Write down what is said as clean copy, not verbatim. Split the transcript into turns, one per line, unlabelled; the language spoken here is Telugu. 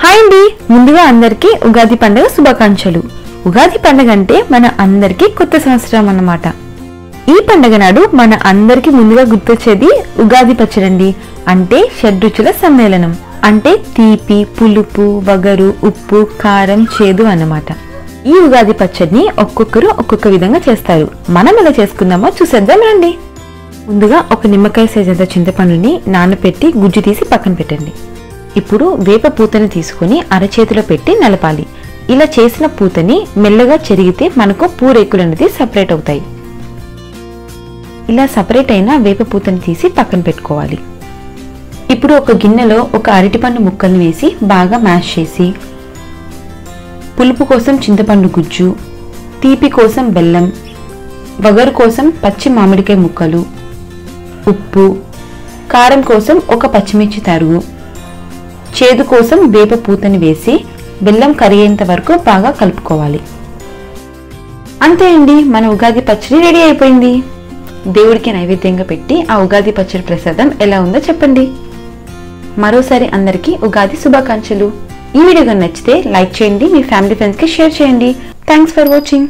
హాయ్ అండి, ముందుగా అందరికీ ఉగాది పండుగ శుభాకాంక్షలు. ఉగాది పండుగ అంటే మన అందరికీ కొత్త సంవత్సరం అన్నమాట. ఈ పండుగ నాడు మన అందరికీ ముందుగా గుర్తొచ్చేది ఉగాది పచ్చడి. అంటే షడ్రుచుల సమ్మేళనం. అంటే తీపి, పులుపు, వగరు, ఉప్పు, కారం, చేదు అన్నమాట. ఈ ఉగాది పచ్చడిని ఒక్కొక్కరు ఒక్కొక్క విధంగా చేస్తారు. మనం ఎలా చేసుకుందామో చూసేద్దాం రండి. ముందుగా ఒక నిమ్మకాయ సైజంత చింతపండుని నానబెట్టి గుజ్జు తీసి పక్కన పెట్టండి. ఇప్పుడు వేప పూతని తీసుకుని అరచేతిలో పెట్టి నలపాలి. ఇలా చేసిన పూతని మెల్లగా చెరిగితే మనకు పూరేకులు అనేది సపరేట్ అవుతాయి. ఇలా సపరేట్ అయిన వేప పూతని తీసి పక్కన పెట్టుకోవాలి. ఇప్పుడు ఒక గిన్నెలో ఒక అరటిపండు ముక్కల్ని వేసి బాగా మ్యాష్ చేసి, పులుపు కోసం చింతపండు గుజ్జు, తీపి కోసం బెల్లం, వగరు కోసం పచ్చి మామిడికాయ ముక్కలు, ఉప్పు, కారం కోసం ఒక పచ్చిమిర్చి తరుగు, చేదు కోసం వేప పూతని వేసి బెల్లం కరిగేంత వరకు బాగా కలుపుకోవాలి. అంతే అండి, మన ఉగాది పచ్చడి రెడీ అయిపోయింది. దేవుడికి నైవేద్యంగా పెట్టి ఆ ఉగాది పచ్చడి ప్రసాదం ఎలా ఉందో చెప్పండి. మరోసారి అందరికీ ఉగాది శుభాకాంక్షలు. ఈ వీడియో నచ్చితే లైక్ చేయండి, మీ ఫ్యామిలీ ఫ్రెండ్స్కి షేర్ చేయండి. Thanks for watching.